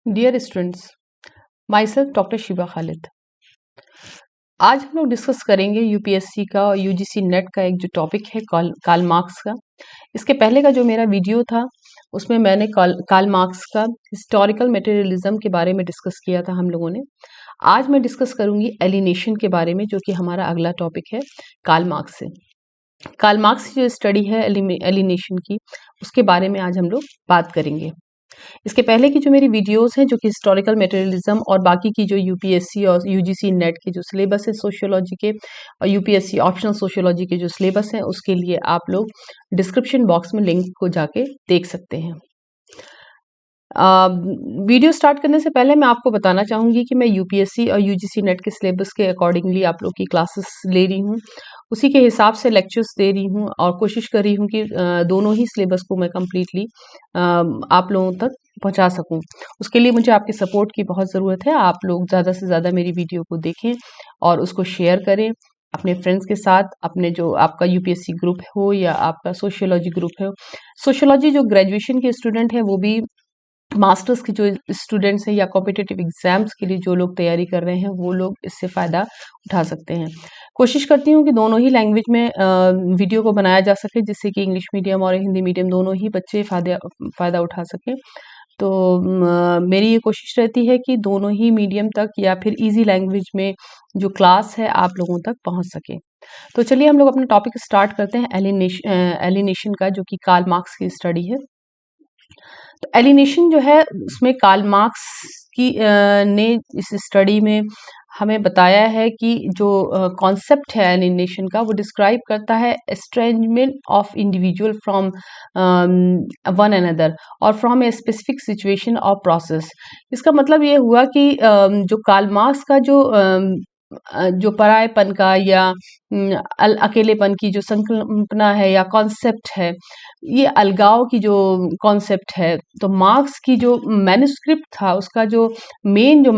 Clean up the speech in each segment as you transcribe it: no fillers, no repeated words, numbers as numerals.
Dear students, my self doctor Shiba Khalid. आज हम लोग डिस्कस करेंगे यूपीएससी का और यूजीसी नेट का एक जो टॉपिक है कार्ल मार्क्स का। इसके पहले का जो मेरा वीडियो था उसमें मैंने कार्ल मार्क्स का हिस्टोरिकल मटेरियलिज्म के बारे में डिस्कस किया था हम लोगों ने। आज मैं डिस्कस करूंगी एलिनेशन के बारे में, जो कि हमारा अगला टॉपिक है कार्ल मार्क्स से। कार्ल मार्क्स की जो स्टडी है एलिनेशन की, उसके बारे में आज हम लोग बात करेंगे। इसके पहले की जो मेरी वीडियोस हैं, जो कि हिस्टोरिकल मटेरियलिज्म और बाकी की जो यूपीएससी और यूजीसी नेट के जो सिलेबस है सोशियोलॉजी के और यूपीएससी ऑप्शनल सोशियोलॉजी के जो सिलेबस हैं, उसके लिए आप लोग डिस्क्रिप्शन बॉक्स में लिंक को जाके देख सकते हैं। वीडियो स्टार्ट करने से पहले मैं आपको बताना चाहूँगी कि मैं यूपीएससी और यूजीसी नेट के सिलेबस के अकॉर्डिंगली आप लोग की क्लासेस ले रही हूँ, उसी के हिसाब से लेक्चर्स दे रही हूँ और कोशिश कर रही हूँ कि दोनों ही सिलेबस को मैं कम्प्लीटली आप लोगों तक पहुँचा सकूँ। उसके लिए मुझे आपके सपोर्ट की बहुत ज़रूरत है। आप लोग ज़्यादा से ज़्यादा मेरी वीडियो को देखें और उसको शेयर करें अपने फ्रेंड्स के साथ, अपने जो आपका यूपीएससी ग्रुप हो या आपका सोशियोलॉजी ग्रुप है। सोशियोलॉजी जो ग्रेजुएशन के स्टूडेंट हैं, वो भी मास्टर्स के जो स्टूडेंट्स हैं या कॉम्पिटिटिव एग्जाम्स के लिए जो लोग तैयारी कर रहे हैं, वो लोग इससे फ़ायदा उठा सकते हैं। कोशिश करती हूँ कि दोनों ही लैंग्वेज में वीडियो को बनाया जा सके, जिससे कि इंग्लिश मीडियम और हिंदी मीडियम दोनों ही बच्चे फ़ायदा उठा सकें। तो मेरी ये कोशिश रहती है कि दोनों ही मीडियम तक या फिर इजी लैंग्वेज में जो क्लास है आप लोगों तक पहुँच सके। तो चलिए हम लोग अपना टॉपिक स्टार्ट करते हैं एलिनेशन का, जो कि कार्ल मार्क्स की स्टडी है। तो एलिनेशन जो है, उसमें कार्ल मार्क्स की ने इस स्टडी में हमें बताया है कि जो कॉन्सेप्ट है एलिनेशन का, वो डिस्क्राइब करता है estrangement of individual from one another और फ्रॉम ए स्पेसिफिक सिचुएशन और प्रोसेस। इसका मतलब ये हुआ कि जो कार्ल मार्क्स का जो परायेपन का या अकेलेपन की जो संकल्पना है या कॉन्सेप्ट है, ये अलगाव की जो कॉन्सेप्ट है, तो मार्क्स की जो मैन्युस्क्रिप्ट था, उसका जो मेन जो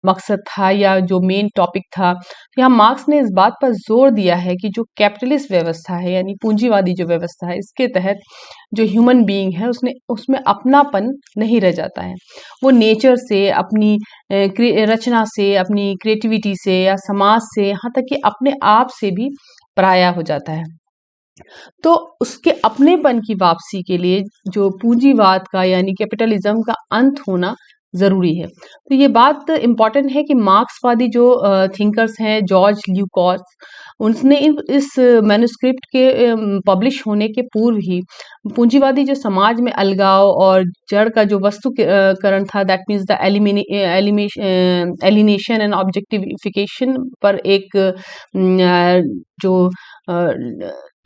मकसद था या जो मेन टॉपिक था, तो यहाँ मार्क्स ने इस बात पर जोर दिया है कि जो कैपिटलिस्ट व्यवस्था है यानी पूंजीवादी जो व्यवस्था है, इसके तहत जो ह्यूमन बीइंग है उसमें अपनापन नहीं रह जाता है। वो नेचर से, अपनी रचना से, अपनी क्रिएटिविटी से या समाज से, यहाँ तक कि अपने आप से भी पराया हो जाता है। तो उसके अपनेपन की वापसी के लिए जो पूंजीवाद का यानी कैपिटलिज्म का अंत होना जरूरी है। तो ये बात इम्पॉर्टेंट है कि मार्क्सवादी जो थिंकर्स हैं, जॉर्ज ल्यूकास, उसने इस मैन्युस्क्रिप्ट के पब्लिश होने के पूर्व ही पूंजीवादी जो समाज में अलगाव और जड़ का जो वस्तुकरण था, that means the alienation and objectification पर एक जो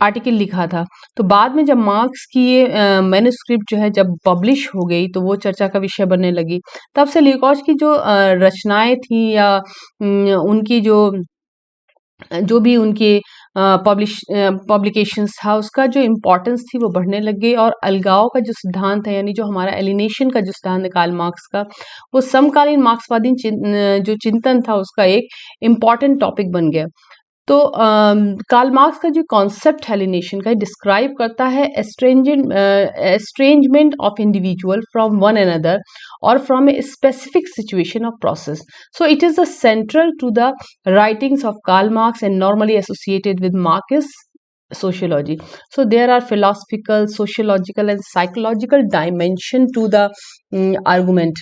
आर्टिकल लिखा था। तो बाद में जब मार्क्स की ये मैन्युस्क्रिप्ट जो है जब पब्लिश हो गई, तो वो चर्चा का विषय बनने लगी। तब से ल्यूकास की जो रचनाएं थी या उनकी जो भी उनके पब्लिकेशंस था, उसका जो इम्पोर्टेंस थी वो बढ़ने लग गई और अलगाव का जो सिद्धांत है यानी जो हमारा एलिनेशन का जो सिद्धांत है कार्ल मार्क्स का, वो समकालीन मार्क्सवादी जो चिंतन था उसका एक इम्पॉर्टेंट टॉपिक बन गया। तो कार्ल मार्क्स का जो कॉन्सेप्ट एलिनेशन का डिस्क्राइब करता है estrangement of individual from one another और from a specific situation of process. So it is the central to the writings of Karl Marx and normally associated with Marx sociology. So there are philosophical, sociological and psychological dimension to the argument.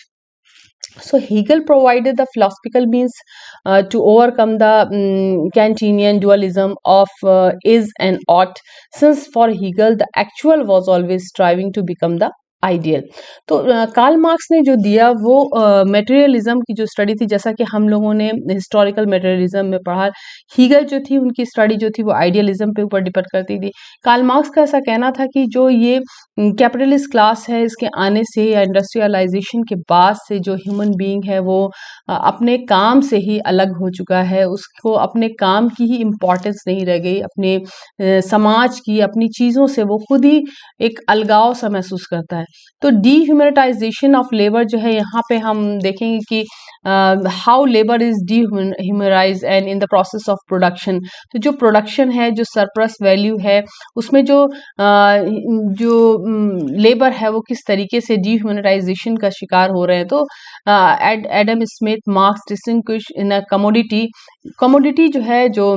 So Hegel provided the philosophical means to overcome the Kantian dualism of is and ought, since for Hegel the actual was always striving to become the ideal. तो Karl Marx ने जो दिया वो materialism की जो study थी, जैसा कि हम लोगों ने हिस्टोरिकल मटेरियलिज्म में पढ़ा, हीगल जो थी उनकी स्टडी जो थी वो आइडियलिज्म पे ऊपर डिपेंड करती थी। कार्ल मार्क्स का ऐसा कहना था कि जो ये कैपिटलिस्ट क्लास है, इसके आने से या इंडस्ट्रियलाइजेशन के बाद से जो ह्यूमन बीइंग है वो अपने काम से ही अलग हो चुका है, उसको अपने काम की ही इम्पोर्टेंस नहीं रह गई, अपने समाज की, अपनी चीज़ों से वो खुद ही एक अलगाव सा महसूस करता है। तो डीह्यूमनाइजेशन ऑफ लेबर जो है, यहाँ पे हम देखेंगे कि how labour is dehumanise and in the process of production. तो जो प्रोडक्शन है, जो सरप्लस वैल्यू है, उसमें जो लेबर है वो किस तरीके से डिह्यूमनाइजेशन का शिकार हो रहे हैं। तो Adam Smith marks distinguish in a commodity, commodity जो है, जो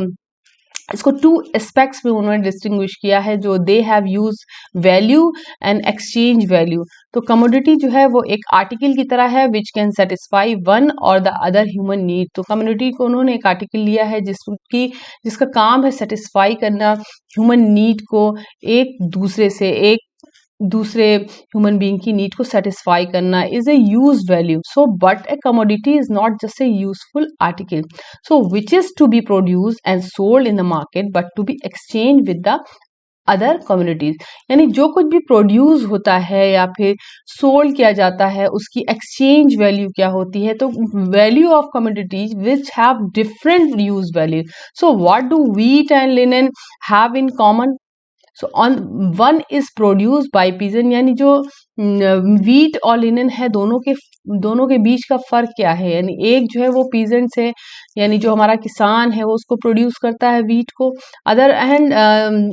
इसको टू एस्पेक्ट्स में उन्होंने डिस्टिंग्विश किया है, जो they have use value and exchange value. तो कमोडिटी जो है वो एक आर्टिकल की तरह है विच कैन सेटिस्फाई वन और द अदर ह्यूमन नीड। तो कम्युनिटी को उन्होंने एक आर्टिकल लिया है जिसका काम है सेटिस्फाई करना ह्यूमन नीड को, एक दूसरे ह्यूमन बीइंग की नीड को सेटिस्फाई करना is a use value. So but a commodity is not just a useful article so which is to be produce and sold in the market but to be exchange with the other communities. यानी जो कुछ भी produce होता है या फिर sold किया जाता है उसकी एक्सचेंज वैल्यू क्या होती है। तो value of communities which have different use value. So what do wheat and linen have in common. So on one is produce by pigeon, यानी जो व्हीट और लिनन है दोनों के बीच का फर्क क्या है। यानी एक जो है वो पीजेंट्स है, यानी जो हमारा किसान है वो उसको प्रोड्यूस करता है व्हीट को। Other hand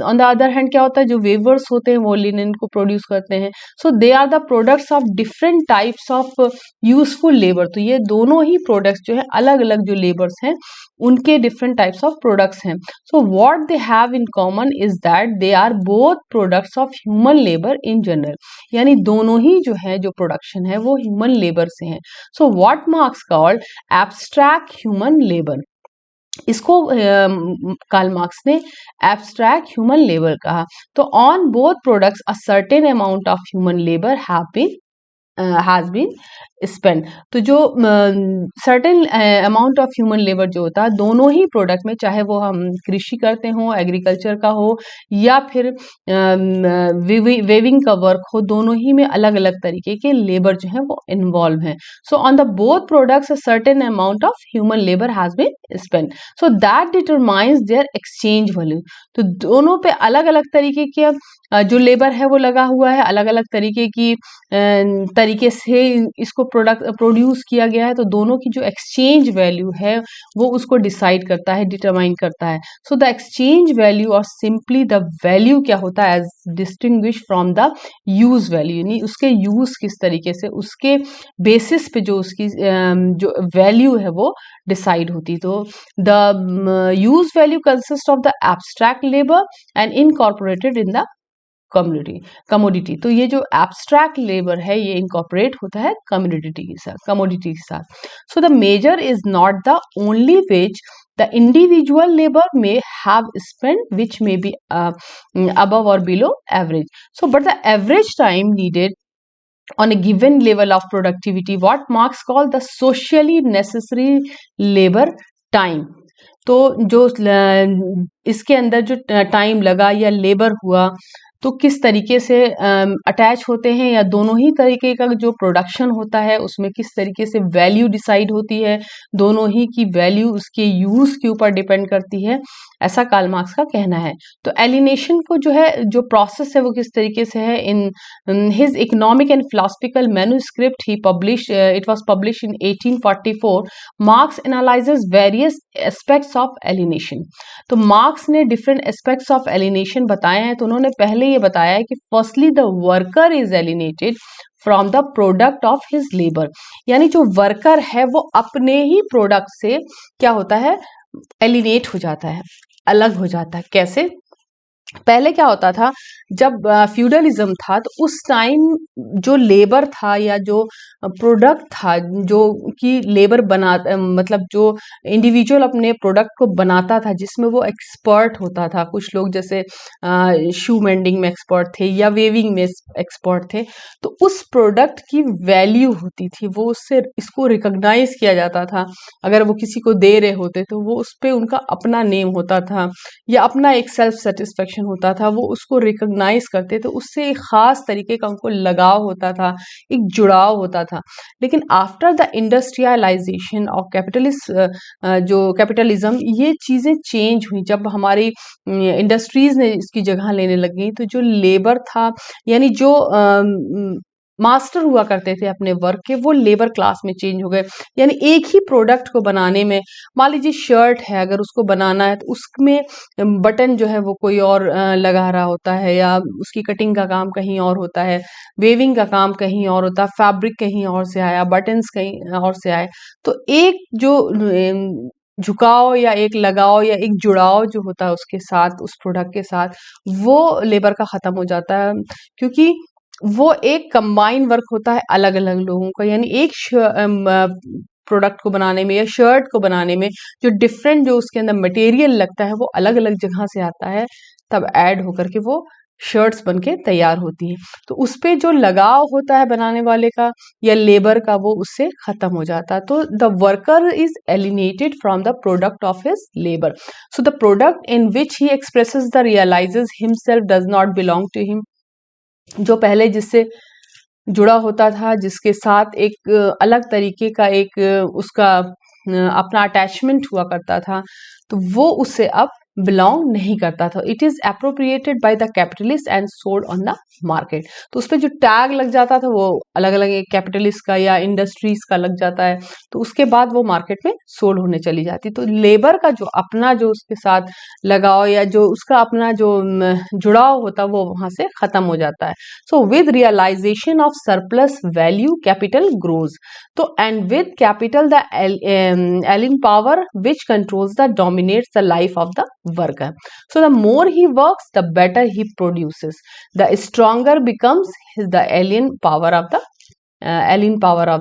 on the other hand क्या होता है, जो वेवर्स होते हैं वो लिनन को प्रोड्यूस करते हैं। So they are the products of different types of useful labour. तो ये दोनों ही प्रोडक्ट्स जो है अलग अलग जो लेबर्स हैं उनके डिफरेंट टाइप्स ऑफ प्रोडक्ट्स हैं। So what they have in common is that they are both products of human labour in general. यानी दोनों ही जो है जो प्रोडक्शन है वो ह्यूमन लेबर से है। So what Marx called abstract human labour, इसको कार्ल मार्क्स ने एब्स्ट्रैक्ट ह्यूमन लेबर कहा। तो on both products a certain amount of human labour has been spend. तो जो certain amount of human labour जो होता है दोनों ही प्रोडक्ट में, चाहे वो हम कृषि करते हो, एग्रीकल्चर का हो या फिर वेविंग का वर्क हो, दोनों ही में अलग अलग तरीके के लेबर जो है वो इन्वॉल्व हैं। So on the both products a certain amount of human labour has been spend so that determines their exchange value. तो दोनों पे अलग अलग तरीके के जो लेबर है वो लगा हुआ है, अलग अलग तरीके से इसको प्रोड्यूस किया गया है। तो दोनों की जो एक्सचेंज वैल्यू है वो उसको डिसाइड करता है, डिटरमाइन करता है। सो द एक्सचेंज वैल्यू और सिंपली द वैल्यू क्या होता है as distinguish from the use value, यानी उसके यूज किस तरीके से, उसके बेसिस पे जो उसकी जो वैल्यू है वो डिसाइड होती। तो the use value consist of the abstract labour and incorporated in the commodity. तो ये जो एब्स्ट्रैक्ट लेबर है ये इनकॉर्पोरेट होता है कमोडिटी के साथ। So the measure is not the only wage the individual labour may have spent which may be above or below average. So but the average time needed on a given level of productivity, what Marx called the socially necessary labor time. तो जो इसके अंदर जो time लगा या labour हुआ तो किस तरीके से अटैच होते हैं, या दोनों ही तरीके का जो प्रोडक्शन होता है उसमें किस तरीके से वैल्यू डिसाइड होती है, दोनों ही की वैल्यू उसके यूज के ऊपर डिपेंड करती है, ऐसा कार्ल मार्क्स का कहना है। तो एलिनेशन को जो है जो प्रोसेस है वो किस तरीके से है, in his economic and philosophical manuscript he publish, it was publish in 1844, marks analyses various aspects of alienation. तो मार्क्स ने डिफरेंट एस्पेक्ट्स ऑफ एलिनेशन बताए हैं। तो उन्होंने पहले ये बताया है कि firstly the worker is alienated from the product of his labour, यानी जो वर्कर है वो अपने ही प्रोडक्ट से क्या होता है, एलिनेट हो जाता है, अलग हो जाता है। कैसे? पहले क्या होता था, जब फ्यूडलिज्म था तो उस टाइम जो लेबर था या जो प्रोडक्ट था जो कि लेबर मतलब जो इंडिविजुअल अपने प्रोडक्ट को बनाता था जिसमें वो एक्सपर्ट होता था, कुछ लोग जैसे शू मेंडिंग में एक्सपर्ट थे या वेविंग में एक्सपर्ट थे, तो उस प्रोडक्ट की वैल्यू होती थी, वो उससे इसको रिकॉग्नाइज किया जाता था। अगर वो किसी को दे रहे होते तो वो उस पर उनका अपना नेम होता था या अपना एक सेल्फ सेटिस्फेक्शन होता था, वो उसको रिकॉग्नाइज करते थे, उससे एक खास तरीके का उनको लगाव होता था, एक जुड़ाव होता था। लेकिन आफ्टर द इंडस्ट्रियलाइजेशन और जो कैपिटलिज्म, ये चीजें चेंज हुई जब हमारी इंडस्ट्रीज ने इसकी जगह लेने लगी। तो जो लेबर था यानी जो मास्टर हुआ करते थे अपने वर्क के, वो लेबर क्लास में चेंज हो गए। यानी एक ही प्रोडक्ट को बनाने में, मान लीजिए शर्ट है, अगर उसको बनाना है तो उसमें बटन जो है वो कोई और लगा रहा होता है, या उसकी कटिंग का काम कहीं और होता है, वेविंग का काम कहीं और होता है, फैब्रिक कहीं और से आया, बटन्स कहीं और से आए। तो एक जो झुकाव या एक लगाव या एक जुड़ाव जो होता है उसके साथ, उस प्रोडक्ट के साथ, वो लेबर का खत्म हो जाता है, क्योंकि वो एक कंबाइन वर्क होता है अलग अलग लोगों का। यानी एक प्रोडक्ट को बनाने में या शर्ट को बनाने में जो डिफरेंट जो उसके अंदर मटेरियल लगता है वो अलग अलग जगह से आता है, तब ऐड होकर के वो शर्ट्स बन के तैयार होती हैं। तो उस पे जो लगाव होता है बनाने वाले का या लेबर का, वो उससे खत्म हो जाता है। तो the worker is alienated from the product of his labour. So the product in which he expresses the realises himself does not belong to him. जो पहले जिससे जुड़ा होता था, जिसके साथ एक अलग तरीके का एक उसका अपना अटैचमेंट हुआ करता था, तो वो उससे अब बिलोंग नहीं करता था। It is appropriated by the capitalist and sold on the market. तो उस पर जो टैग लग जाता था वो अलग अलग कैपिटलिस्ट का या इंडस्ट्रीज का लग जाता है, तो उसके बाद वो मार्केट में सोल्ड होने चली जाती। तो लेबर का जो अपना जो उसके साथ लगाव या जो उसका अपना जो जुड़ाव होता है वो वहां से खत्म हो जाता है। So with realisation of surplus value capital grows. तो and with capital the alien power which controls the dominates the life of the worker. So the more he works, the better he produces. The stronger becomes the alien power of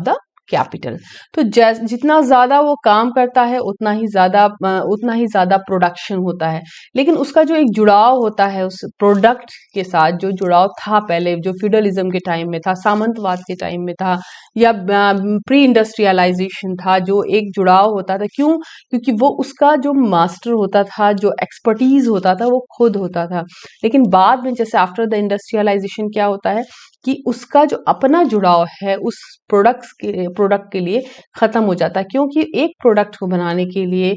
the capital. तो जितना ज्यादा वो काम करता है उतना ही ज्यादा production होता है। लेकिन उसका जो एक जुड़ाव होता है उस प्रोडक्ट के साथ, जो जुड़ाव था पहले जो फ्यूडलिज्म के टाइम में था, सामंतवाद के टाइम में था, या प्री इंडस्ट्रियलाइजेशन था, जो एक जुड़ाव होता था। क्यों? क्योंकि वो उसका जो मास्टर होता था, जो एक्सपर्टीज होता था, वो खुद होता था। लेकिन बाद में जैसे आफ्टर द इंडस्ट्रियलाइजेशन क्या होता है कि उसका जो अपना जुड़ाव है उस प्रोडक्ट के लिए खत्म हो जाता है। क्योंकि एक प्रोडक्ट को बनाने के लिए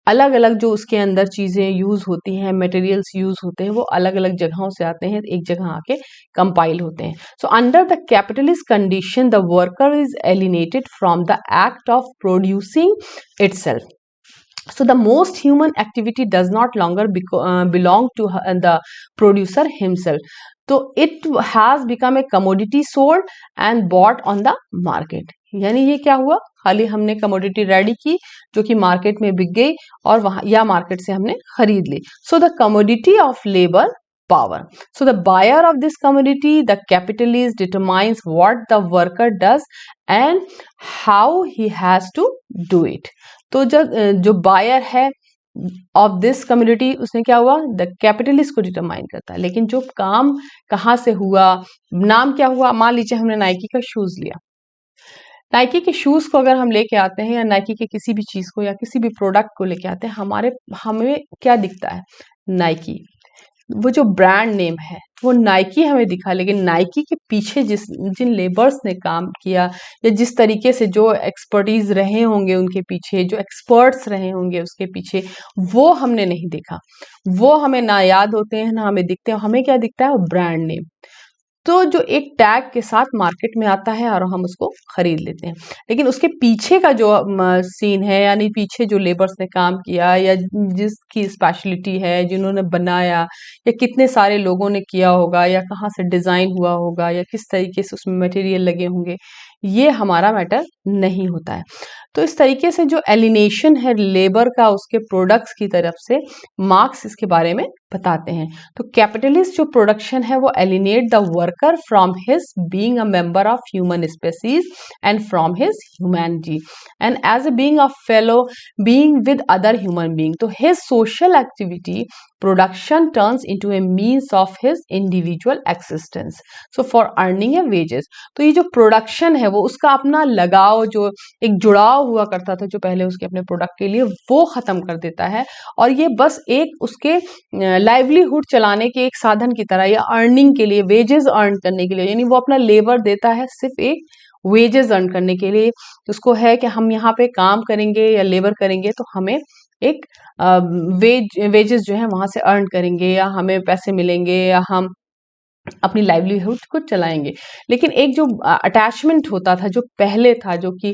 अलग अलग जो उसके अंदर चीजें यूज होती हैं, मटेरियल्स यूज होते हैं, वो अलग अलग जगहों से आते हैं, एक जगह आके कंपाइल होते हैं। So under the capitalist condition the worker is alienated from the act of producing itself. So the most human activity does not longer belong to the producer himself. So it has become a commodity sold and bought on the market. यानी ये क्या हुआ, खाली हमने commodity ready की जो कि market में बिक गई और वहां या मार्केट से हमने खरीद ली. So the commodity of labour power. So the buyer of this commodity, the capitalist, determines what the worker does and how he has to do it. तो जो बायर है ऑफ दिस कम्युनिटी, उसने क्या हुआ, द कैपिटलिस्ट को determine करता है। लेकिन जो काम कहाँ से हुआ, नाम क्या हुआ, मान लीजिए हमने नाइकी का शूज लिया, नाइकी के शूज को अगर हम लेके आते हैं या नाइकी के किसी भी चीज को या किसी भी प्रोडक्ट को लेके आते हैं, हमें क्या दिखता है, नाइकी, वो जो ब्रांड नेम है वो नाइकी हमें दिखा। लेकिन नाइकी के पीछे जिन लेबर्स ने काम किया या जिस तरीके से जो एक्सपर्टीज रहे होंगे उनके पीछे, जो एक्सपर्ट्स रहे होंगे उसके पीछे, वो हमने नहीं देखा। वो हमें ना याद होते हैं ना हमें दिखते हैं। हमें क्या दिखता है, ब्रांड नेम, तो जो एक टैग के साथ मार्केट में आता है और हम उसको खरीद लेते हैं। लेकिन उसके पीछे का जो सीन है, यानी पीछे जो लेबर्स ने काम किया या जिसकी स्पेशलिटी है, जिन्होंने बनाया, या कितने सारे लोगों ने किया होगा, या कहाँ से डिजाइन हुआ होगा, या किस तरीके से उसमें मटेरियल लगे होंगे, ये हमारा मैटर नहीं होता है। तो इस तरीके से जो एलिनेशन है लेबर का उसके प्रोडक्ट्स की तरफ से, मार्क्स इसके बारे में बताते हैं। तो कैपिटलिस्ट जो प्रोडक्शन है वो alienate the worker from his being a member of human species and from his humanity and as a being a fellow being with other human being. तो his social activity production turns into a means of his individual existence, so for earning a wages. तो ये जो production है वो उसका अपना लगाव, जो एक जुड़ाव हुआ करता था जो पहले उसके अपने प्रोडक्ट के लिए, वो खत्म कर देता है। और ये बस एक उसके लाइवलीहुड चलाने के एक साधन की तरह, या अर्निंग के लिए, वेजेस अर्न करने के लिए, यानी वो अपना लेबर देता है सिर्फ एक वेजेस अर्न करने के लिए। उसको है कि हम यहाँ पे काम करेंगे या लेबर करेंगे तो हमें एक वेजेस जो है वहां से अर्न करेंगे, या हमें पैसे मिलेंगे, या हम अपनी लाइवलीहुड को चलाएंगे। लेकिन एक जो अटैचमेंट होता था, जो पहले था, जो कि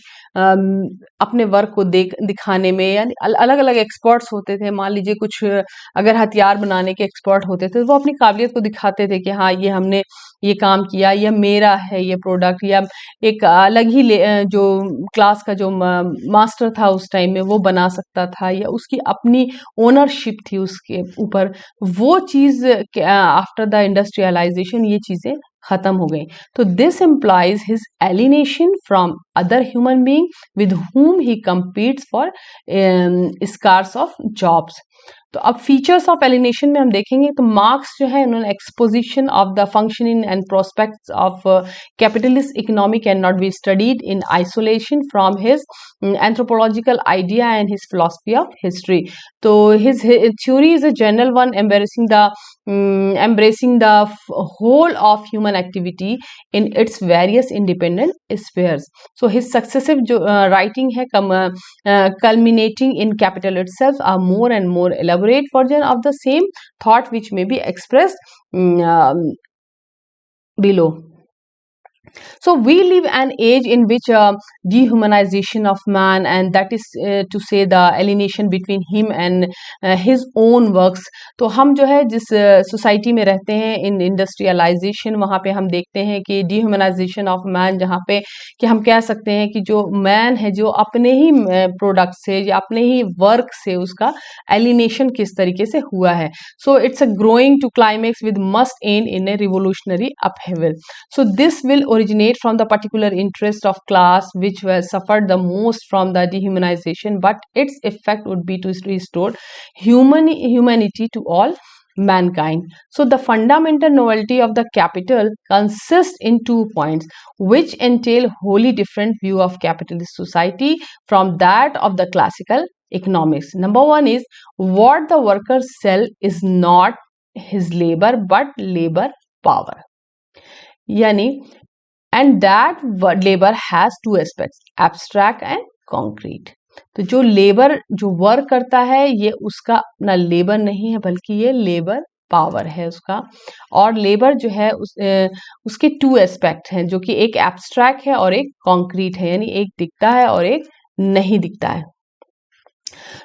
अपने वर्क को दिखाने में, यानी अलग अलग एक्सपर्ट्स होते थे, मान लीजिए कुछ अगर हथियार बनाने के एक्सपर्ट होते थे, वो अपनी काबिलियत को दिखाते थे कि हाँ ये हमने ये काम किया, या मेरा है ये प्रोडक्ट, या एक अलग ही जो क्लास का जो मास्टर था उस टाइम में वो बना सकता था, या उसकी अपनी ओनरशिप थी उसके ऊपर। वो चीज आफ्टर द इंडस्ट्रियलाइजेशन ये चीजें खत्म हो गई। तो this implies his alienation from other human being with whom he competes for scarce of jobs. तो अब फीचर्स ऑफ एलिनेशन में हम देखेंगे तो मार्क्स जो है उन्होंने exposition of the functioning and prospects of capitalist economy can not be studied in isolation from his anthropological idea and his philosophy of history. तो his theory is a general one, embracing the whole of human activity in its various independent spheres. So his successive जो writing है culminating in Capital itself are more and more elaborate version of the same thought which may be expressed below. So we live an age in which dehumanization of man, and that is to say the alienation between him and his own works. तो हम जो है जिस society में रहते हैं इन industrialisation, वहाँ पे हम देखते हैं कि डिह्यूमनाइजेशन ऑफ मैन, जहाँ पे कि हम कह सकते हैं कि जो मैन है जो अपने ही प्रोडक्ट से या अपने ही वर्क से उसका एलिनेशन किस तरीके से हुआ है. So it's a growing to climax with must end in a revolutionary upheaval. So this will originate from the particular interest of class which were suffered the most from the dehumanization, but its effect would be to restore humanity to all mankind. So the fundamental novelty of the Capital consists in 2 points which entail wholly different view of capitalist society from that of the classical economics. Number one is what the workers sell is not his labor but labor power. यानी and that labour has 2 aspects, abstract and concrete. तो जो labour जो work करता है ये उसका अपना labour नहीं है बल्कि ये लेबर पावर है उसका. और लेबर जो है उसके 2 एस्पेक्ट हैं जो कि एक एब्स्ट्रैक्ट है और एक कॉन्क्रीट है, यानी एक दिखता है और एक नहीं दिखता है.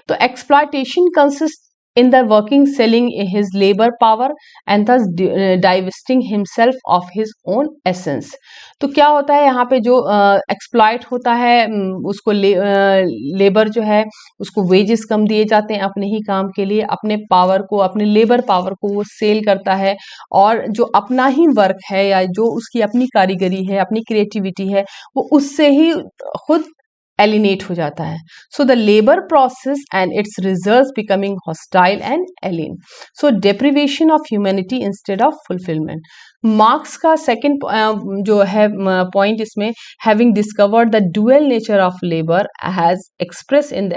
तो exploitation consist in the working selling his labor power and thus divesting himself of his own essence. तो क्या होता है यहाँ पे जो एक्सप्लॉइट होता है उसको लेबर जो है उसको वेजेस कम दिए जाते हैं अपने ही काम के लिए, अपने पावर को, अपने लेबर पावर को वो सेल करता है और जो अपना ही वर्क है या जो उसकी अपनी कारीगरी है, अपनी क्रिएटिविटी है, वो उससे ही खुद एलिनेट हो जाता है. So the labour process and it's results becoming hostile and alien. So deprivation of humanity instead of fulfilment. Marks का सेकंड जो है पॉइंट इसमें, having discovered the dual nature of labour has express in the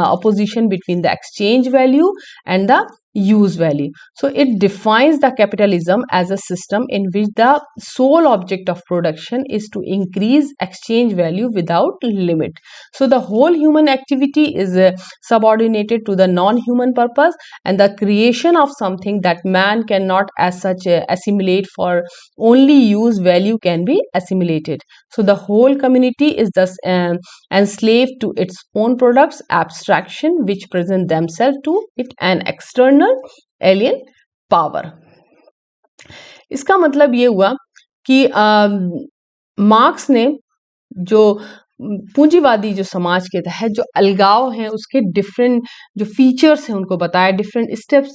opposition between the exchange value and the use value. So it defines the capitalism as a system in which the sole object of production is to increase exchange value without limit. So the whole human activity is subordinated to the non-human purpose and the creation of something that man cannot as such assimilate, for only use value can be assimilated. So the whole community is thus enslaved to its own products, abstraction which present themselves to it an external alien power. इसका मतलब ये हुआ कि marks ने जो पूंजीवादी जो समाज के तहत जो अलगाव है उसके डिफरेंट जो फीचर्स हैं उनको बताया, डिफरेंट स्टेप्स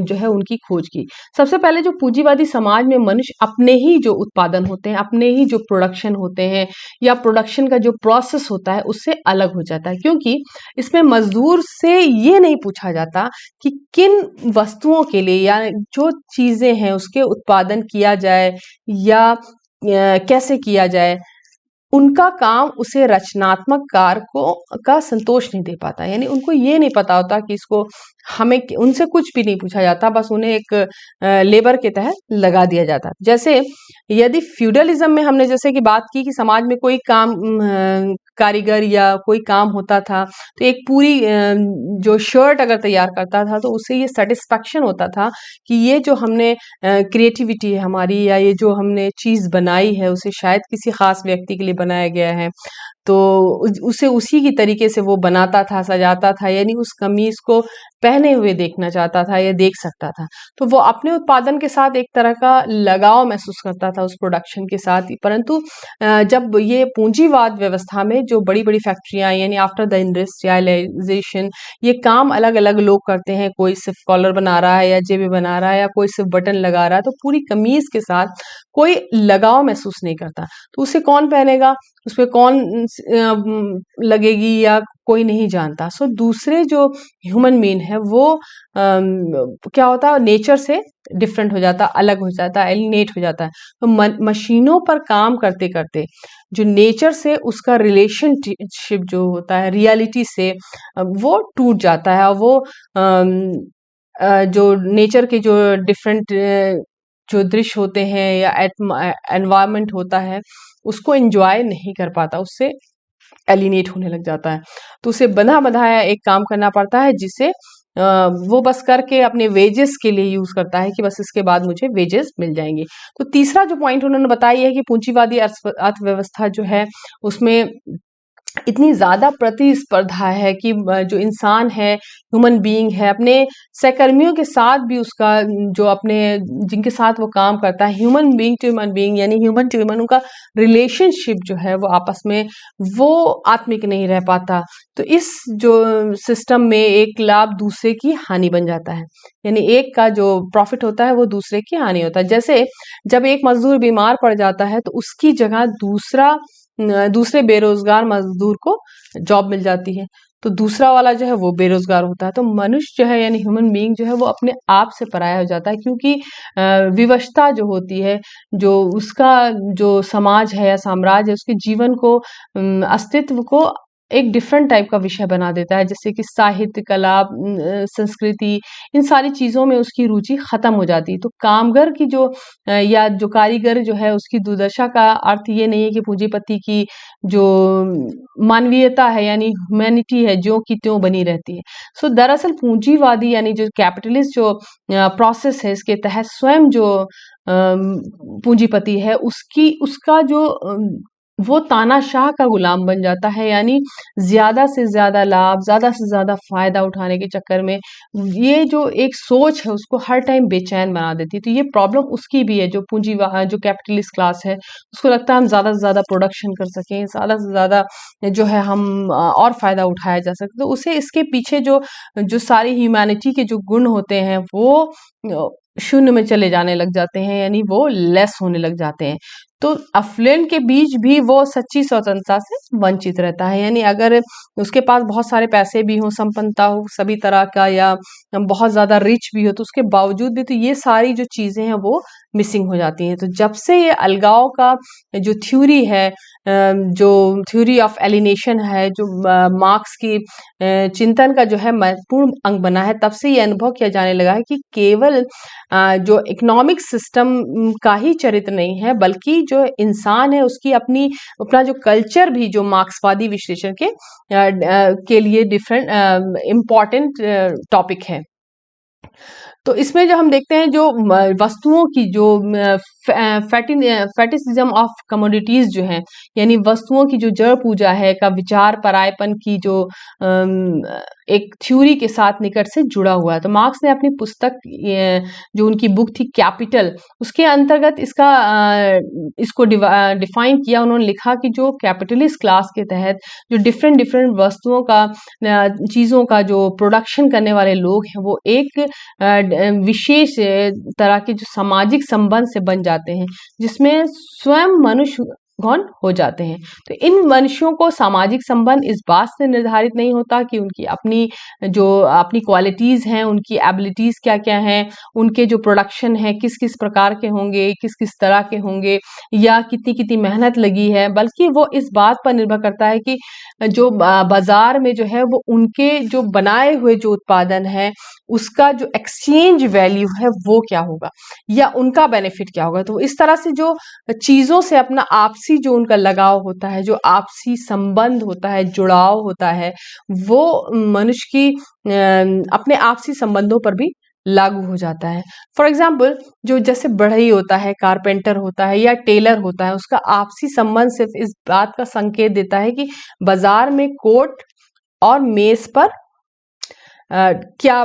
जो है उनकी खोज की. सबसे पहले जो पूंजीवादी समाज में मनुष्य अपने ही जो उत्पादन होते हैं, अपने ही जो प्रोडक्शन होते हैं या प्रोडक्शन का जो प्रोसेस होता है उससे अलग हो जाता है, क्योंकि इसमें मजदूर से ये नहीं पूछा जाता कि किन वस्तुओं के लिए या जो चीजें हैं उसके उत्पादन किया जाए या कैसे किया जाए. उनका काम उसे रचनात्मक कार्य को का संतोष नहीं दे पाता, यानी उनको ये नहीं पता होता कि इसको हमें उनसे कुछ भी नहीं पूछा जाता, बस उन्हें एक लेबर के तहत लगा दिया जाता। जैसे यदि फ्यूडलिज्म में हमने जैसे कि बात की कि समाज में कोई काम कारीगर या कोई काम होता था, तो एक पूरी जो शर्ट अगर तैयार करता था तो उससे ये सेटिस्फेक्शन होता था कि ये जो हमने क्रिएटिविटी है हमारी, या ये जो हमने चीज़ बनाई है उसे शायद किसी खास व्यक्ति के लिए बनाया गया है, तो उसे उसी की तरीके से वो बनाता था, सजाता था, यानी उस कमीज को पहने हुए देखना चाहता था या देख सकता था। तो वो अपने उत्पादन के साथ एक तरह का लगाव महसूस करता था उस प्रोडक्शन के साथ ही। परंतु जब ये पूंजीवाद व्यवस्था में जो बड़ी-बड़ी फैक्ट्रियाँ आई, यानी आफ्टर द इंडस्ट्रियलाइजेशन, ये काम अलग-अलग लोग करते हैं, कोई सिर्फ कॉलर बना रहा है या जेबें बना रहा है या कोई सिर्फ बटन लगा रहा है, तो पूरी कमीज के साथ कोई लगाव महसूस नहीं करता। तो उसे कौन पहनेगा, उसपे कौन लगेगी, या कोई नहीं जानता। सो दूसरे जो ह्यूमन बीइंग है वो क्या होता है, नेचर से डिफरेंट हो जाता, अलग हो जाता, एलिनेट हो जाता है। तो मशीनों पर काम करते करते जो नेचर से उसका रिलेशनशिप जो होता है रियलिटी से, वो टूट जाता है। और वो जो नेचर के जो डिफरेंट जो दृश्य होते हैं या एनवायरनमेंट होता है, उसको एंजॉय नहीं कर पाता, उससे एलिनेट होने लग जाता है। तो उसे बंधा बंधाया एक काम करना पड़ता है, जिसे वो बस करके अपने वेजेस के लिए यूज करता है कि बस इसके बाद मुझे वेजेस मिल जाएंगे। तो तीसरा जो पॉइंट उन्होंने बताई है कि पूंजीवादी अर्थव्यवस्था जो है उसमें इतनी ज़्यादा प्रतिस्पर्धा है कि जो इंसान है, ह्यूमन बीइंग है, अपने सहकर्मियों के साथ भी उसका जो अपने जिनके साथ वो काम करता है, human being to human being यानी ह्यूमन टू ह्यूमन, उनका रिलेशनशिप जो है वो आपस में वो आत्मिक नहीं रह पाता। तो इस जो सिस्टम में एक लाभ दूसरे की हानि बन जाता है, यानी एक का जो प्रॉफिट होता है वो दूसरे की हानि होता है। जैसे जब एक मजदूर बीमार पड़ जाता है तो उसकी जगह दूसरे बेरोजगार मजदूर को जॉब मिल जाती है, तो दूसरा वाला जो है वो बेरोजगार होता है। तो मनुष्य जो है यानी ह्यूमन बीइंग जो है वो अपने आप से पराया हो जाता है, क्योंकि विवशता जो होती है, जो उसका जो समाज है या साम्राज्य है, उसके जीवन को अस्तित्व को एक डिफरेंट टाइप का विषय बना देता है। जैसे कि साहित्य, कला, संस्कृति, इन सारी चीज़ों में उसकी रुचि खत्म हो जाती है। तो कामगर की जो या जो कारीगर जो है उसकी दुर्दशा का अर्थ ये नहीं है कि पूंजीपति की जो मानवीयता है यानी ह्यूमैनिटी है ज्यों की त्यों बनी रहती है। सो दरअसल पूंजीवादी यानी जो कैपिटलिस्ट जो प्रोसेस है, इसके तहत स्वयं जो पूंजीपति है उसका जो वो तानाशाह का गुलाम बन जाता है, यानी ज्यादा से ज्यादा लाभ, ज्यादा से ज्यादा फायदा उठाने के चक्कर में ये जो एक सोच है उसको हर टाइम बेचैन बना देती है। तो ये प्रॉब्लम उसकी भी है, जो जो कैपिटलिस्ट क्लास है, उसको लगता है हम ज्यादा से ज्यादा प्रोडक्शन कर सकें, ज्यादा से ज्यादा जो है हम और फायदा उठाया जा सके। तो उसे इसके पीछे जो जो सारी ह्यूमैनिटी के जो गुण होते हैं वो शून्य में चले जाने लग जाते हैं, यानी वो लेस होने लग जाते हैं। तो अफ्लुएंट के बीच भी वो सच्ची स्वतंत्रता से वंचित रहता है, यानी अगर उसके पास बहुत सारे पैसे भी हों, संपन्नता हो सभी तरह का, या बहुत ज्यादा रिच भी हो, तो उसके बावजूद भी तो ये सारी जो चीजें हैं वो मिसिंग हो जाती हैं। तो जब से ये अलगाव का जो थ्योरी है, जो थ्योरी ऑफ एलिनेशन है, जो मार्क्स की चिंतन का जो है महत्वपूर्ण अंग बना है, तब से ये अनुभव किया जाने लगा है कि केवल जो इकोनॉमिक सिस्टम का ही चरित्र नहीं है, बल्कि जो इंसान है उसकी अपना जो कल्चर भी जो मार्क्सवादी विश्लेषण के लिए डिफरेंट इम्पॉर्टेंट टॉपिक है। तो इसमें जो हम देखते हैं जो वस्तुओं की जो फैटिसिज्म ऑफ कमोडिटीज जो है, यानी वस्तुओं की जो जड़ पूजा है का विचार परायपन की जो एक थ्योरी के साथ निकट से जुड़ा हुआ है। तो मार्क्स ने अपनी पुस्तक जो उनकी बुक थी कैपिटल, उसके अंतर्गत इसको डिफाइन किया। उन्होंने लिखा कि जो कैपिटलिस्ट क्लास के तहत जो डिफरेंट डिफरेंट वस्तुओं का चीज़ों का जो प्रोडक्शन करने वाले लोग हैं वो एक विशेष तरह के जो सामाजिक संबंध से बन जाते हैं, जिसमें स्वयं मनुष्य गौण हो जाते हैं। तो इन मनुष्यों को सामाजिक संबंध इस बात से निर्धारित नहीं होता कि उनकी अपनी क्वालिटीज हैं, उनकी एबिलिटीज क्या क्या हैं, उनके जो प्रोडक्शन है किस किस प्रकार के होंगे, किस किस तरह के होंगे, या कितनी कितनी मेहनत लगी है, बल्कि वो इस बात पर निर्भर करता है कि जो बाजार में जो है वो उनके जो बनाए हुए जो उत्पादन है उसका जो एक्सचेंज वैल्यू है वो क्या होगा, या उनका बेनिफिट क्या होगा। तो इस तरह से जो चीजों से अपना आपसी जो उनका लगाव होता है, जो आपसी संबंध होता है, जुड़ाव होता है, वो मनुष्य की अपने आपसी संबंधों पर भी लागू हो जाता है। फॉर एग्जाम्पल, जो जैसे बढ़ई होता है, कारपेंटर होता है या टेलर होता है, उसका आपसी संबंध सिर्फ इस बात का संकेत देता है कि बाजार में कोट और मेज पर क्या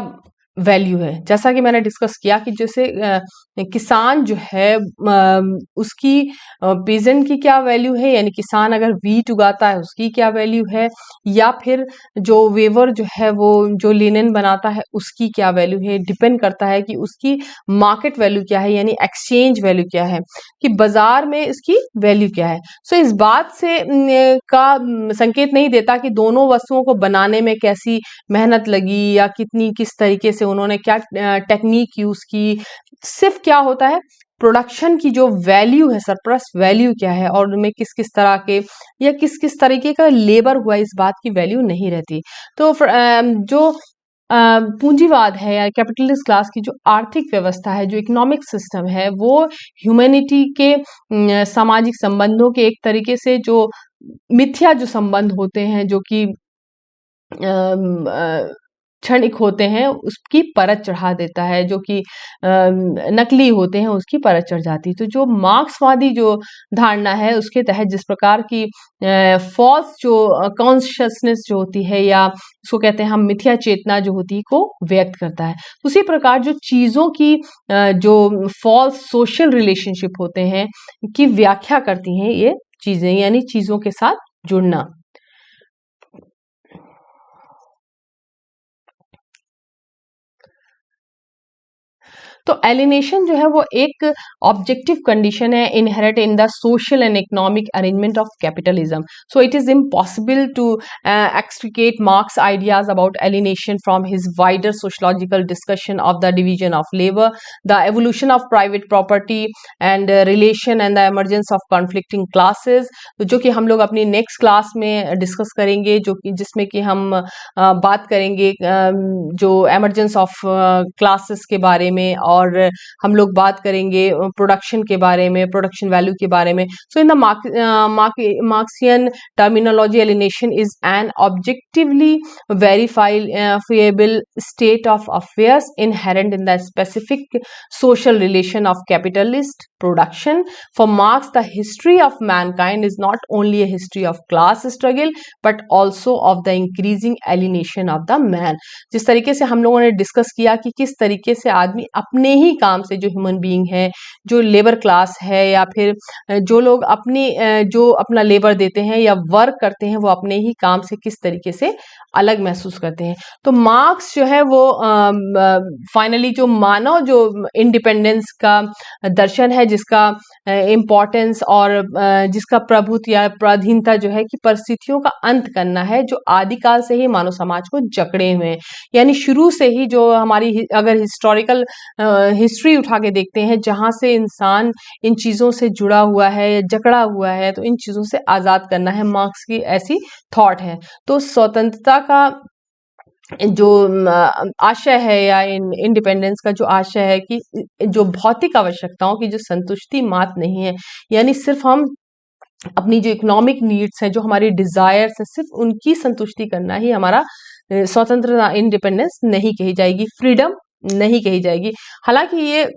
वैल्यू है। जैसा कि मैंने डिस्कस किया कि जैसे किसान जो है उसकी पेजेंट की क्या वैल्यू है, यानी किसान अगर वीट उगाता है उसकी क्या वैल्यू है, या फिर जो वेवर जो है वो जो लिनन बनाता है उसकी क्या वैल्यू है। डिपेंड करता है कि उसकी मार्केट वैल्यू क्या है, यानी एक्सचेंज वैल्यू क्या है, कि बाजार में इसकी वैल्यू क्या है। सो इस बात से संकेत नहीं देता कि दोनों वस्तुओं को बनाने में कैसी मेहनत लगी या कितनी किस तरीके से उन्होंने क्या टेक्निक यूज की। सिर्फ क्या होता है, प्रोडक्शन की जो वैल्यू है, सरप्लस वैल्यू क्या है, और उनमें किस किस तरह के या किस किस तरीके का लेबर हुआ, इस बात की वैल्यू नहीं रहती। तो जो पूंजीवाद है या कैपिटलिस्ट क्लास की जो आर्थिक व्यवस्था है, जो इकोनॉमिक सिस्टम है, वो ह्यूमैनिटी के सामाजिक संबंधों के एक तरीके से जो मिथ्या जो संबंध होते हैं, जो कि क्षणिक होते हैं, उसकी परत चढ़ा देता है, जो कि नकली होते हैं उसकी परत चढ़ जाती है। तो जो मार्क्सवादी जो धारणा है उसके तहत जिस प्रकार की फॉल्स जो कॉन्शियसनेस जो होती है, या उसको कहते हैं हम मिथ्या चेतना जो होती है, को व्यक्त करता है। उसी प्रकार जो चीजों की जो फॉल्स सोशल रिलेशनशिप होते हैं की व्याख्या करती हैं ये चीजें, यानी चीजों के साथ जुड़ना। तो एलिनेशन जो है वो एक ऑब्जेक्टिव कंडीशन है inherent in the social and economic arrangement of capitalism. So it is impossible to extricate Marx ideas about alienation from his wider sociological discussion of the division of labour, the evolution of private property and relation and the emergence of conflicting classes, जो कि हम लोग अपनी next class में discuss करेंगे, जो कि जिसमें कि हम बात करेंगे जो एमर्जेंस ऑफ क्लासेस के बारे में, और हम लोग बात करेंगे प्रोडक्शन के बारे में, प्रोडक्शन वैल्यू के बारे में। So in the Marxian terminology, alienation is an objectively verifiable state of affairs inherent in the specific social relation of capitalist production. For Marx, the history of mankind is not only a history of class struggle but also of the increasing alienation of the man. जिस तरीके से हम लोगों ने discuss किया कि किस तरीके से आदमी अपने ही काम से, जो ह्यूमन बीइंग है, जो लेबर क्लास है, या फिर जो लोग जो अपना लेबर देते हैं या वर्क करते हैं, वो अपने ही काम से किस तरीके से अलग महसूस करते हैं। तो मार्क्स जो है वो फाइनली जो मानव जो इंडिपेंडेंस का दर्शन है, जिसका इम्पोर्टेंस और जिसका प्रभुत्व या पराधीनता जो है कि परिस्थितियों का अंत करना है, जो आदिकाल से ही मानव समाज को जकड़े हुए हैं। यानी शुरू से ही जो हमारी अगर हिस्टोरिकल हिस्ट्री उठा के देखते हैं, जहां से इंसान इन चीजों से जुड़ा हुआ है, जकड़ा हुआ है, तो इन चीजों से आजाद करना है, मार्क्स की ऐसी थॉट है। तो स्वतंत्रता का जो आशय है, या इंडिपेंडेंस का जो आशय है, कि जो भौतिक आवश्यकताओं की जो संतुष्टि मात्र नहीं है, यानी सिर्फ हम अपनी जो इकोनॉमिक नीड्स हैं, जो हमारी डिजायर्स है, सिर्फ उनकी संतुष्टि करना ही हमारा स्वतंत्रता, इंडिपेंडेंस नहीं कही जाएगी, फ्रीडम नहीं कही जाएगी। हालांकि ये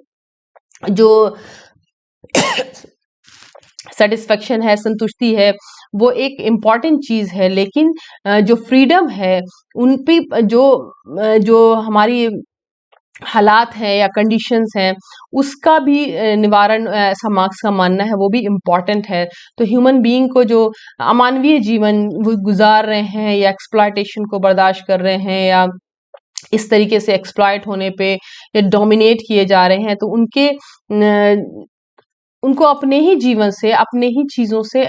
जो सेटिस्फेक्शन है, संतुष्टि है, वो एक इम्पॉर्टेंट चीज है, लेकिन जो फ्रीडम है उन पे जो हमारी हालात हैं या कंडीशंस हैं, उसका भी निवारण, ऐसा मार्क्स का मानना है, वो भी इम्पॉर्टेंट है। तो ह्यूमन बीइंग को जो अमानवीय जीवन वो गुजार रहे हैं, या एक्सप्लॉयटेशन को बर्दाश्त कर रहे हैं, या इस तरीके से एक्सप्लॉयट होने पे या डोमिनेट किए जा रहे हैं, तो उनके उनको अपने ही जीवन से, अपने ही चीज़ों से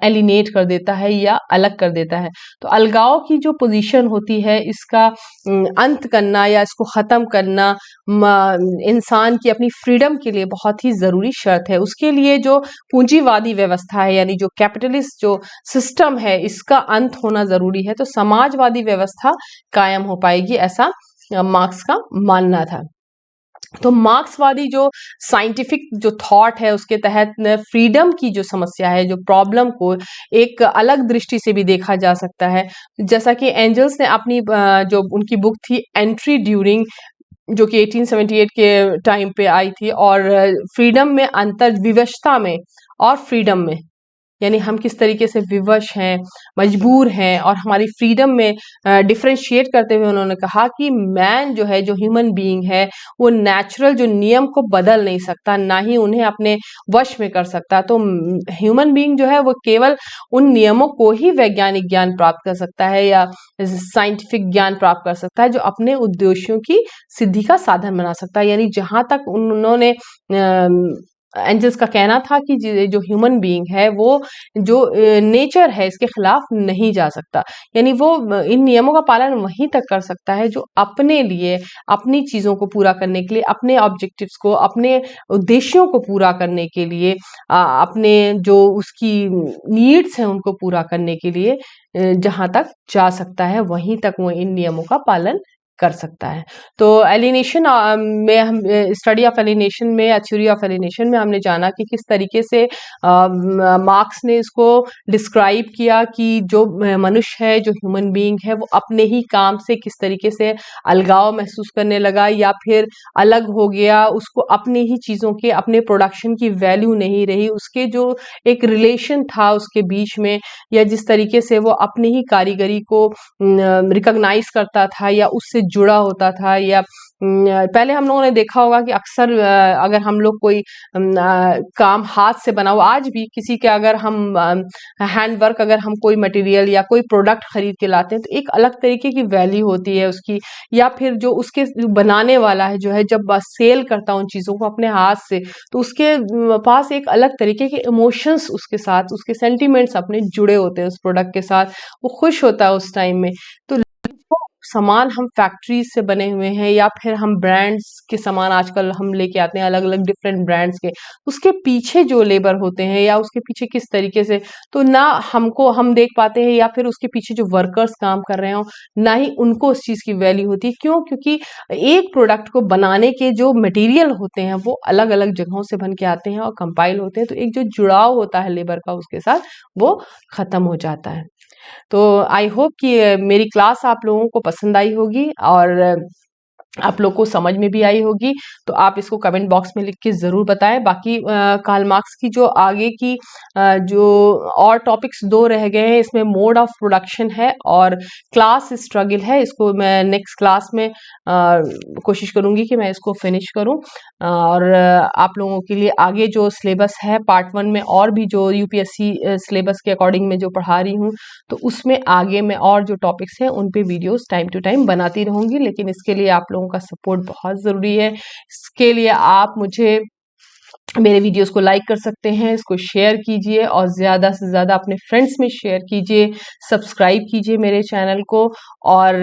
एलिनेट कर देता है या अलग कर देता है। तो अलगाव की जो पोजीशन होती है, इसका अंत करना या इसको ख़त्म करना इंसान की अपनी फ्रीडम के लिए बहुत ही ज़रूरी शर्त है। उसके लिए जो पूंजीवादी व्यवस्था है, यानी जो कैपिटलिस्ट जो सिस्टम है, इसका अंत होना ज़रूरी है, तो समाजवादी व्यवस्था कायम हो पाएगी, ऐसा मार्क्स का मानना था। तो मार्क्सवादी जो साइंटिफिक जो थॉट है, उसके तहत फ्रीडम की जो समस्या है, जो प्रॉब्लम को एक अलग दृष्टि से भी देखा जा सकता है। जैसा कि एंजल्स ने अपनी जो उनकी बुक थी एंट्री ड्यूरिंग, जो कि 1878 के टाइम पे आई थी, और फ्रीडम में अंतर, विवशता में और फ्रीडम में, यानी हम किस तरीके से विवश हैं, मजबूर हैं, और हमारी फ्रीडम में डिफरेंशिएट करते हुए उन्होंने कहा कि मैन जो है, जो ह्यूमन बीइंग है, वो नेचुरल जो नियम को बदल नहीं सकता, ना ही उन्हें अपने वश में कर सकता। तो ह्यूमन बीइंग जो है वो केवल उन नियमों को ही वैज्ञानिक ज्ञान प्राप्त कर सकता है या साइंटिफिक ज्ञान प्राप्त कर सकता है, जो अपने उद्देश्यों की सिद्धि का साधन बना सकता है। यानी जहां तक उन्होंने एंजल्स का कहना था कि जो ह्यूमन बीइंग है, वो जो नेचर है, इसके खिलाफ नहीं जा सकता। यानी वो इन नियमों का पालन वहीं तक कर सकता है जो अपने लिए, अपनी चीज़ों को पूरा करने के लिए, अपने ऑब्जेक्टिव्स को, अपने उद्देश्यों को पूरा करने के लिए, अपने जो उसकी नीड्स हैं उनको पूरा करने के लिए जहाँ तक जा सकता है, वहीं तक वो इन नियमों का पालन कर सकता है। तो एलिनेशन में हम स्टडी ऑफ एलिनेशन में या थ्योरी ऑफ एलिनेशन में हमने जाना कि किस तरीके से मार्क्स ने इसको डिस्क्राइब किया कि जो मनुष्य है, जो ह्यूमन बीइंग है, वो अपने ही काम से किस तरीके से अलगाव महसूस करने लगा या फिर अलग हो गया, उसको अपनी ही चीज़ों के, अपने प्रोडक्शन की वैल्यू नहीं रही, उसके जो एक रिलेशन था उसके बीच में, या जिस तरीके से वो अपनी ही कारीगरी को रिकॉग्नाइज करता था या उससे जुड़ा होता था, या पहले हम लोगों ने देखा होगा कि अक्सर अगर हम लोग कोई काम हाथ से बना हुआ, आज भी किसी के अगर हम हैंड वर्क, अगर हम कोई मटेरियल या कोई प्रोडक्ट खरीद के लाते हैं, तो एक अलग तरीके की वैल्यू होती है उसकी, या फिर जो उसके बनाने वाला है जो है, जब सेल करता उन चीज़ों को अपने हाथ से, तो उसके पास एक अलग तरीके के इमोशंस उसके साथ, उसके सेंटिमेंट्स अपने जुड़े होते हैं उस प्रोडक्ट के साथ, वो खुश होता है उस टाइम में। तो सामान हम फैक्ट्रीज से बने हुए हैं या फिर हम ब्रांड्स के सामान आजकल हम लेके आते हैं, अलग अलग डिफरेंट ब्रांड्स के, उसके पीछे जो लेबर होते हैं या उसके पीछे किस तरीके से, तो ना हमको हम देख पाते हैं, या फिर उसके पीछे जो वर्कर्स काम कर रहे हो, ना ही उनको उस चीज़ की वैल्यू होती है। क्यों? क्योंकि एक प्रोडक्ट को बनाने के जो मटेरियल होते हैं वो अलग अलग जगहों से बन के आते हैं और कंपाइल होते हैं, तो एक जो जुड़ाव होता है लेबर का उसके साथ, वो खत्म हो जाता है। तो आई होप कि मेरी क्लास आप लोगों को पसंद आई होगी और आप लोग को समझ में भी आई होगी। तो आप इसको कमेंट बॉक्स में लिख के ज़रूर बताएं। बाकी कार्ल मार्क्स की जो आगे की जो और टॉपिक्स 2 रह गए हैं, इसमें मोड ऑफ प्रोडक्शन है और क्लास स्ट्रगल है। इसको मैं नेक्स्ट क्लास में कोशिश करूँगी कि मैं इसको फिनिश करूँ, और आप लोगों के लिए आगे जो सिलेबस है पार्ट 1 में, और भी जो यूपीएससी सिलेबस के अकॉर्डिंग मैं जो पढ़ा रही हूँ, तो उसमें आगे मैं और जो टॉपिक्स हैं उन पे वीडियोस टाइम टू टाइम बनाती रहूँगी। लेकिन इसके लिए आप लोगों का सपोर्ट बहुत ज़रूरी है। इसके लिए आप मुझे मेरे वीडियोस को लाइक कर सकते हैं, इसको शेयर कीजिए और ज़्यादा से ज़्यादा अपने फ्रेंड्स में शेयर कीजिए, सब्सक्राइब कीजिए मेरे चैनल को, और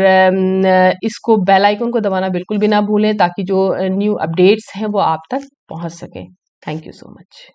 इसको बेल आइकन को दबाना बिल्कुल भी ना भूलें, ताकि जो न्यू अपडेट्स हैं वो आप तक पहुंच सकें। Thank you so much.